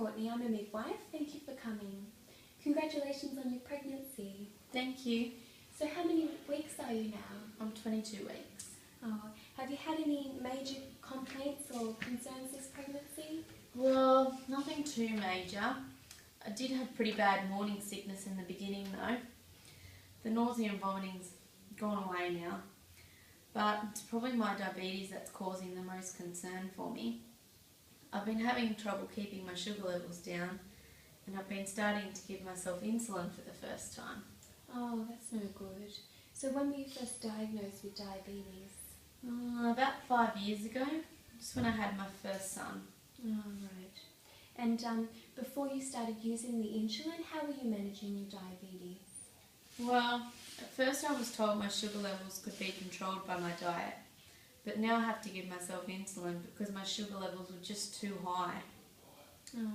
Courtney. I'm a midwife. Thank you for coming. Congratulations on your pregnancy. Thank you. So how many weeks are you now? I'm 22 weeks. Oh, have you had any major complaints or concerns this pregnancy? Well, nothing too major. I did have pretty bad morning sickness in the beginning though. The nausea and vomiting's gone away now. But it's probably my diabetes that's causing the most concern for me. I've been having trouble keeping my sugar levels down, and I've been starting to give myself insulin for the first time. Oh, that's no good. So when were you first diagnosed with diabetes? About 5 years ago, just when I had my first son. Oh, right. And before you started using the insulin, how were you managing your diabetes? Well, at first I was told my sugar levels could be controlled by my diet, but now I have to give myself insulin because my sugar levels were just too high. Oh.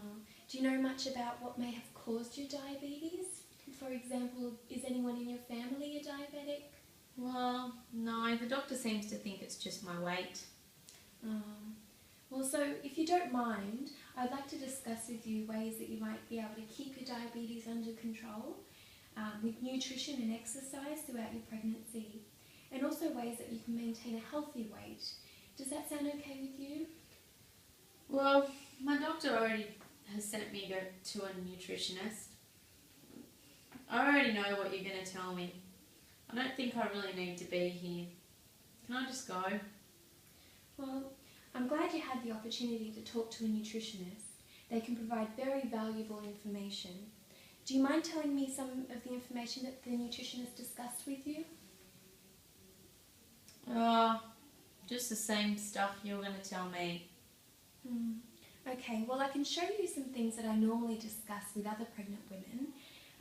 Do you know much about what may have caused your diabetes? For example, is anyone in your family a diabetic? Well, no, the doctor seems to think it's just my weight. Well, so if you don't mind, I'd like to discuss with you ways that you might be able to keep your diabetes under control with nutrition and exercise throughout your pregnancy, and also ways that you can maintain a healthy weight. Does that sound okay with you? Well, my doctor already has sent me to a nutritionist. I already know what you're going to tell me. I don't think I really need to be here. Can I just go? Well, I'm glad you had the opportunity to talk to a nutritionist. They can provide very valuable information. Do you mind telling me some of the information that the nutritionist discussed with you? Just the same stuff you were going to tell me. Okay, well I can show you some things that I normally discuss with other pregnant women,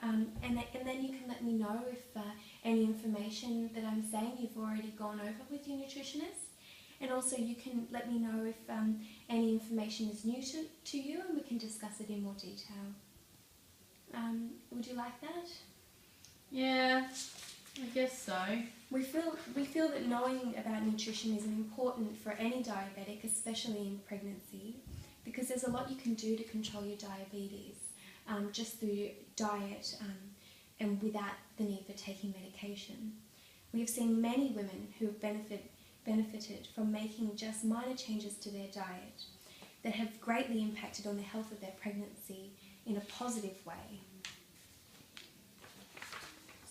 and then you can let me know if any information that I'm saying you've already gone over with your nutritionist, and also you can let me know if any information is new to you, and we can discuss it in more detail. Would you like that? Yeah, I guess so. We feel that knowing about nutrition is important for any diabetic, especially in pregnancy, because there's a lot you can do to control your diabetes just through diet and without the need for taking medication. We have seen many women who have benefited from making just minor changes to their diet that have greatly impacted on the health of their pregnancy in a positive way.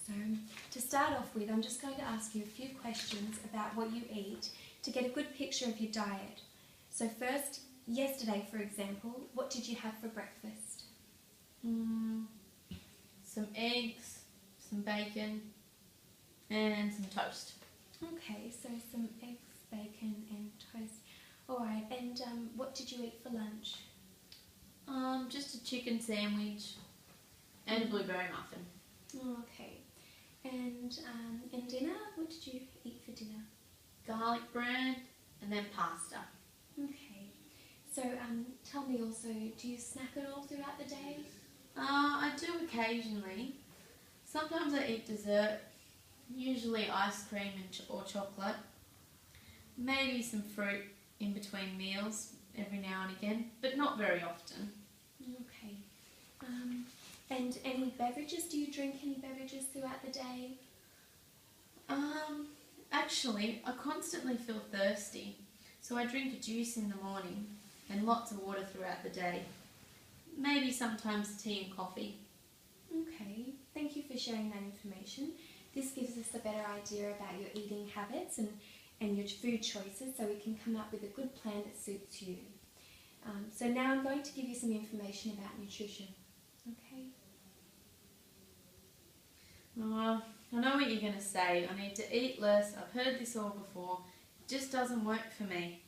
So, to start off with, I'm just going to ask you a few questions about what you eat to get a good picture of your diet. So first, yesterday, for example, what did you have for breakfast? Some eggs, some bacon, and some toast. Okay, so some eggs, bacon and toast. Alright, and what did you eat for lunch? Just a chicken sandwich and a blueberry muffin. Okay. And dinner? What did you eat for dinner? Garlic bread and then pasta. Okay. So tell me also, do you snack at all throughout the day? I do occasionally. Sometimes I eat dessert, usually ice cream or chocolate. Maybe some fruit in between meals every now and again, but not very often. Okay. And any beverages? Do you drink any beverages throughout the day? Actually, I constantly feel thirsty, so I drink a juice in the morning and lots of water throughout the day. Maybe sometimes tea and coffee. Okay, thank you for sharing that information. This gives us a better idea about your eating habits and your food choices, so we can come up with a good plan that suits you. So now I'm going to give you some information about nutrition. Okay? I know what you're going to say. I need to eat less. I've heard this all before. It just doesn't work for me.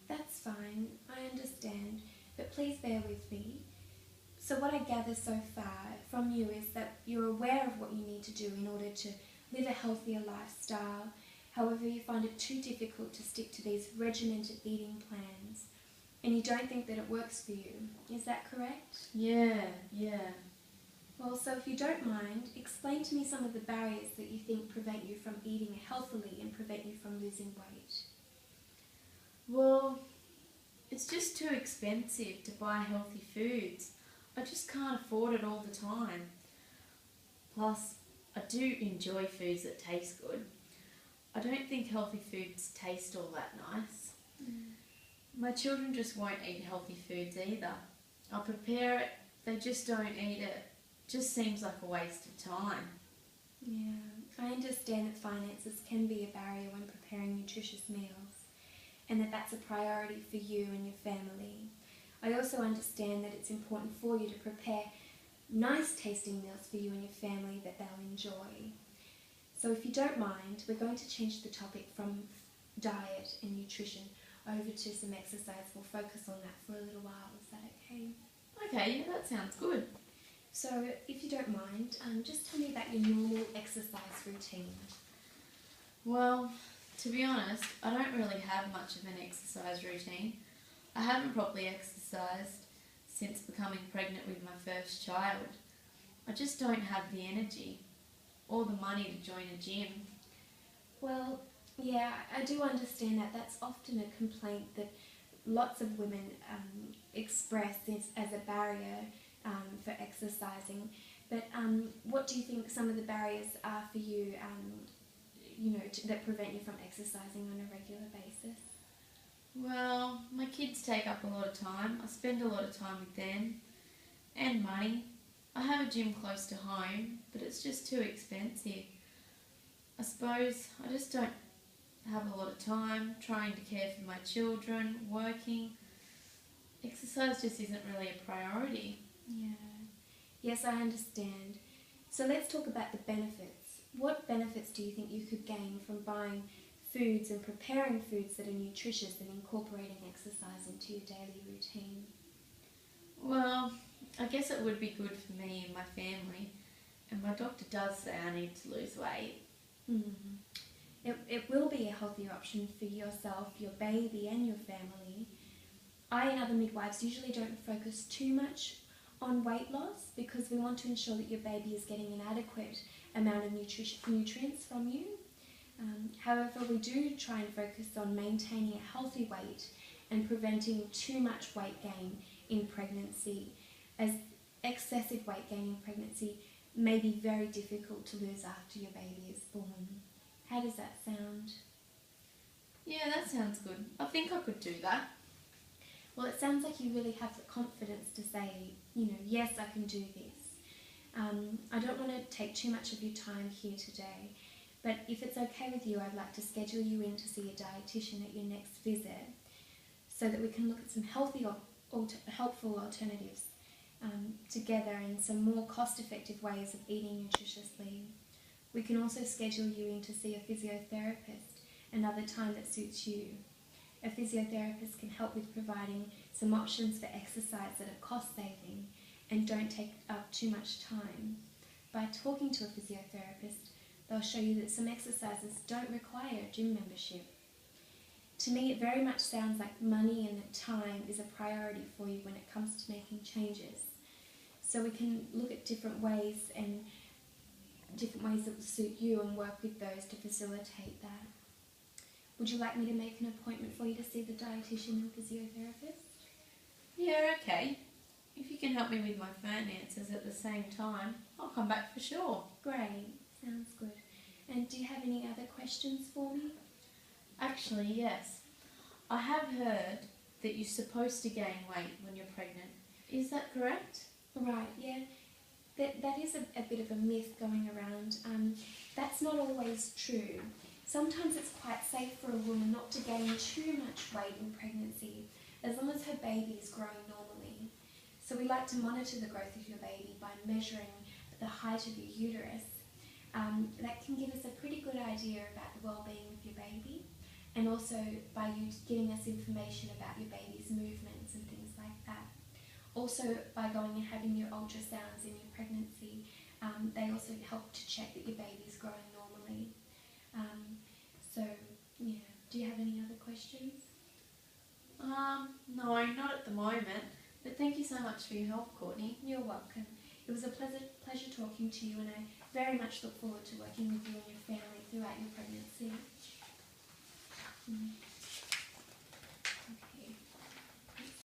That's fine, I understand, but please bear with me. So what I gather so far from you is that you're aware of what you need to do in order to live a healthier lifestyle. However, you find it too difficult to stick to these regimented eating plans, and you don't think that it works for you. Is that correct? Yeah. Well, so if you don't mind, explain to me some of the barriers that you think prevent you from eating healthily and prevent you from losing weight. Well, It's just too expensive to buy healthy foods. I just can't afford it all the time. Plus, I do enjoy foods that taste good. I don't think healthy foods taste all that nice. My children just won't eat healthy foods either. I prepare it, they just don't eat it. Just seems like a waste of time. Yeah, I understand that finances can be a barrier when preparing nutritious meals, and that that's a priority for you and your family. I also understand that it's important for you to prepare nice tasting meals for you and your family that they'll enjoy. So if you don't mind, we're going to change the topic from diet and nutrition over to some exercise. We'll focus on that for a little while. Is that okay? Okay, yeah, that sounds good. So if you don't mind, just tell me about your normal exercise routine. Well, to be honest, I don't really have much of an exercise routine. I haven't properly exercised since becoming pregnant with my first child. I just don't have the energy or the money to join a gym. Well, yeah, I do understand that. That's often a complaint that lots of women express as a barrier for exercising. But what do you think some of the barriers are for you, that prevent you from exercising on a regular basis? Well, my kids take up a lot of time. I spend a lot of time with them and money. I have a gym close to home, but it's just too expensive. I suppose I just don't have a lot of time trying to care for my children, working. Exercise just isn't really a priority. Yeah. Yes, I understand. So let's talk about the benefits. What benefits do you think you could gain from buying foods and preparing foods that are nutritious and incorporating exercise into your daily routine? Well, I guess it would be good for me and my family, and my doctor does say I need to lose weight. It will be a healthier option for yourself, your baby and your family. I and other midwives usually don't focus too much on weight loss because we want to ensure that your baby is getting an adequate amount of nutrients from you. However, we do try and focus on maintaining a healthy weight and preventing too much weight gain in pregnancy, as excessive weight gain in pregnancy may be very difficult to lose after your baby is born. How does that sound? Yeah, that sounds good. I think I could do that. Well, it sounds like you really have the confidence to say, yes, I can do this. I don't want to take too much of your time here today, but if it's okay with you, I'd like to schedule you in to see a dietitian at your next visit so that we can look at some helpful alternatives together and some more cost-effective ways of eating nutritiously. We can also schedule you in to see a physiotherapist another time that suits you. A physiotherapist can help with providing some options for exercise that are cost-saving and don't take up too much time. By talking to a physiotherapist, they'll show you that some exercises don't require a gym membership. To me, it very much sounds like money and time is a priority for you when it comes to making changes. So we can look at different ways that will suit you and work with those to facilitate that. Would you like me to make an appointment for you to see the dietitian and physiotherapist? Yeah, okay. If you can help me with my finances at the same time, I'll come back for sure. Great, sounds good. And do you have any other questions for me? Actually, yes. I have heard that you're supposed to gain weight when you're pregnant. Is that correct? Right, yeah. That is a bit of a myth going around. That's not always true. Sometimes it's quite safe for a woman not to gain too much weight in pregnancy, as long as her baby is growing normally. So we like to monitor the growth of your baby by measuring the height of your uterus. That can give us a pretty good idea about the well-being of your baby, and also by you giving us information about your baby's movements and things like that. Also, by going and having your ultrasounds in your pregnancy, they also help to check that your baby's growing normally. Do you have any other questions? No, not at the moment. But thank you so much for your help, Courtney. You're welcome. It was a pleasure talking to you, and I very much look forward to working with you and your family throughout your pregnancy.